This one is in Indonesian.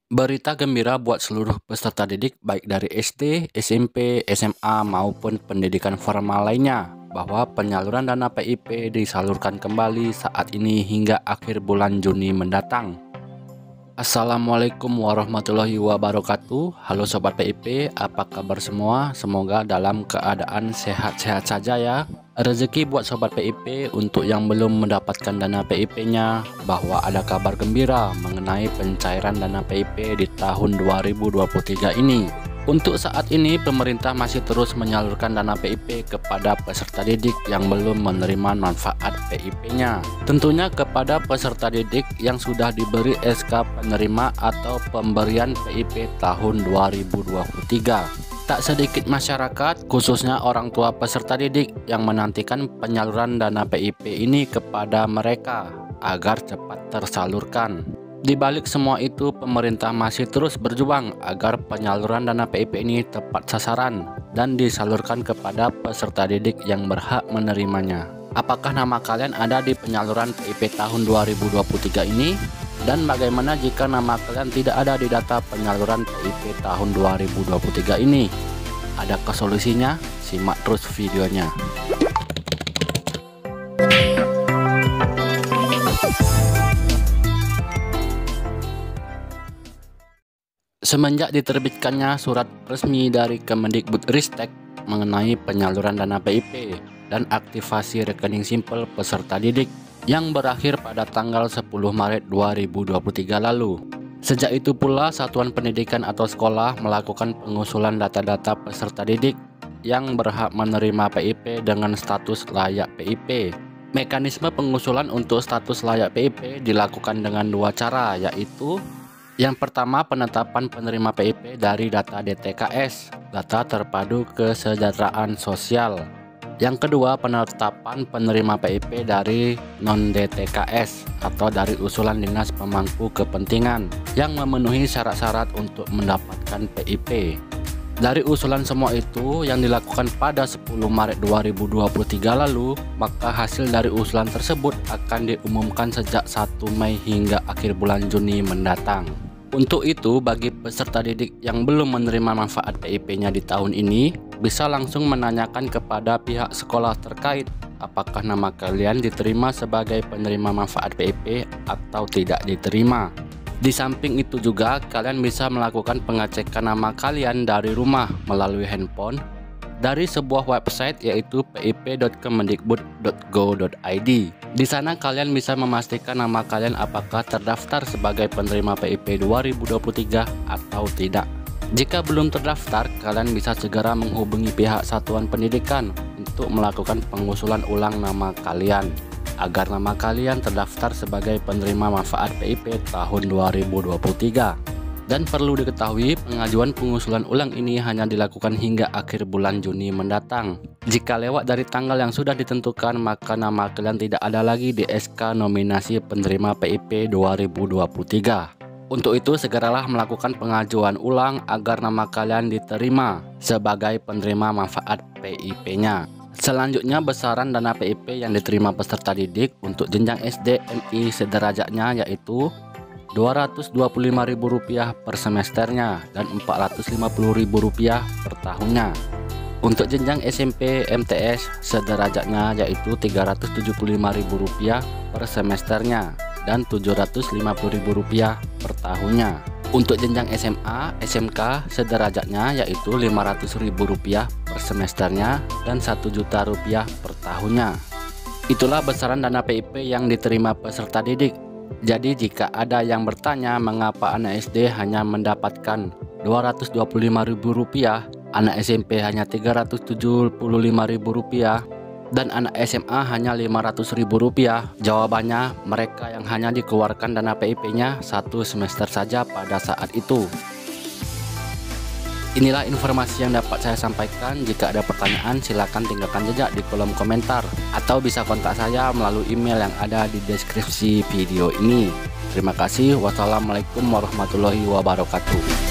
Berita gembira buat seluruh peserta didik baik dari SD, SMP, SMA maupun pendidikan formal lainnya bahwa penyaluran dana PIP disalurkan kembali saat ini hingga akhir bulan Juni mendatang. Assalamualaikum warahmatullahi wabarakatuh. Halo Sobat PIP, apa kabar semua? Semoga dalam keadaan sehat-sehat saja ya. Rezeki buat Sobat PIP untuk yang belum mendapatkan dana PIP-nya, bahwa ada kabar gembira mengenai pencairan dana PIP di tahun 2023 ini. Untuk saat ini pemerintah masih terus menyalurkan dana PIP kepada peserta didik yang belum menerima manfaat PIP-nya. Tentunya kepada peserta didik yang sudah diberi SK penerima atau pemberian PIP tahun 2023. Tak sedikit masyarakat, khususnya orang tua peserta didik yang menantikan penyaluran dana PIP ini kepada mereka agar cepat tersalurkan. Di balik semua itu, pemerintah masih terus berjuang agar penyaluran dana PIP ini tepat sasaran dan disalurkan kepada peserta didik yang berhak menerimanya. Apakah nama kalian ada di penyaluran PIP tahun 2023 ini? Dan bagaimana jika nama kalian tidak ada di data penyaluran PIP tahun 2023 ini? Adakah solusinya? Simak terus videonya. Semenjak diterbitkannya surat resmi dari Kemendikbudristek mengenai penyaluran dana PIP dan aktivasi rekening simpel peserta didik yang berakhir pada tanggal 10 Maret 2023 lalu. Sejak itu pula satuan pendidikan atau sekolah melakukan pengusulan data-data peserta didik yang berhak menerima PIP dengan status layak PIP. Mekanisme pengusulan untuk status layak PIP dilakukan dengan dua cara, yaitu yang pertama, penetapan penerima PIP dari data DTKS, data terpadu kesejahteraan sosial. Yang kedua, penetapan penerima PIP dari non-DTKS atau dari usulan dinas pemangku kepentingan yang memenuhi syarat-syarat untuk mendapatkan PIP. Dari usulan semua itu yang dilakukan pada 10 Maret 2023 lalu, maka hasil dari usulan tersebut akan diumumkan sejak 1 Mei hingga akhir bulan Juni mendatang. Untuk itu, bagi peserta didik yang belum menerima manfaat PIP-nya di tahun ini, bisa langsung menanyakan kepada pihak sekolah terkait apakah nama kalian diterima sebagai penerima manfaat PIP atau tidak diterima. Di samping itu juga, kalian bisa melakukan pengecekan nama kalian dari rumah melalui handphone dari sebuah website yaitu pip.kemendikbud.go.id. Di sana kalian bisa memastikan nama kalian apakah terdaftar sebagai penerima PIP 2023 atau tidak. Jika belum terdaftar, kalian bisa segera menghubungi pihak satuan pendidikan untuk melakukan pengusulan ulang nama kalian agar nama kalian terdaftar sebagai penerima manfaat PIP tahun 2023. Dan perlu diketahui, pengajuan pengusulan ulang ini hanya dilakukan hingga akhir bulan Juni mendatang. Jika lewat dari tanggal yang sudah ditentukan, maka nama kalian tidak ada lagi di SK nominasi penerima PIP 2023. Untuk itu, segeralah melakukan pengajuan ulang agar nama kalian diterima sebagai penerima manfaat PIP-nya. Selanjutnya, besaran dana PIP yang diterima peserta didik untuk jenjang SD MI sederajatnya yaitu Rp225.000 per semesternya dan Rp450.000 per tahunnya. Untuk jenjang SMP MTS sederajatnya yaitu Rp375.000 per semesternya dan Rp750.000 per tahunnya. Untuk jenjang SMA SMK sederajatnya yaitu Rp500.000 per semesternya dan Rp1.000.000 per tahunnya. Itulah besaran dana PIP yang diterima peserta didik. Jadi jika ada yang bertanya mengapa anak SD hanya mendapatkan Rp225.000, anak SMP hanya Rp375.000 dan anak SMA hanya Rp500.000, jawabannya mereka yang hanya dikeluarkan dana PIP-nya 1 semester saja pada saat itu. Inilah informasi yang dapat saya sampaikan. Jika ada pertanyaan, silakan tinggalkan jejak di kolom komentar atau bisa kontak saya melalui email yang ada di deskripsi video ini. Terima kasih. Wassalamualaikum warahmatullahi wabarakatuh.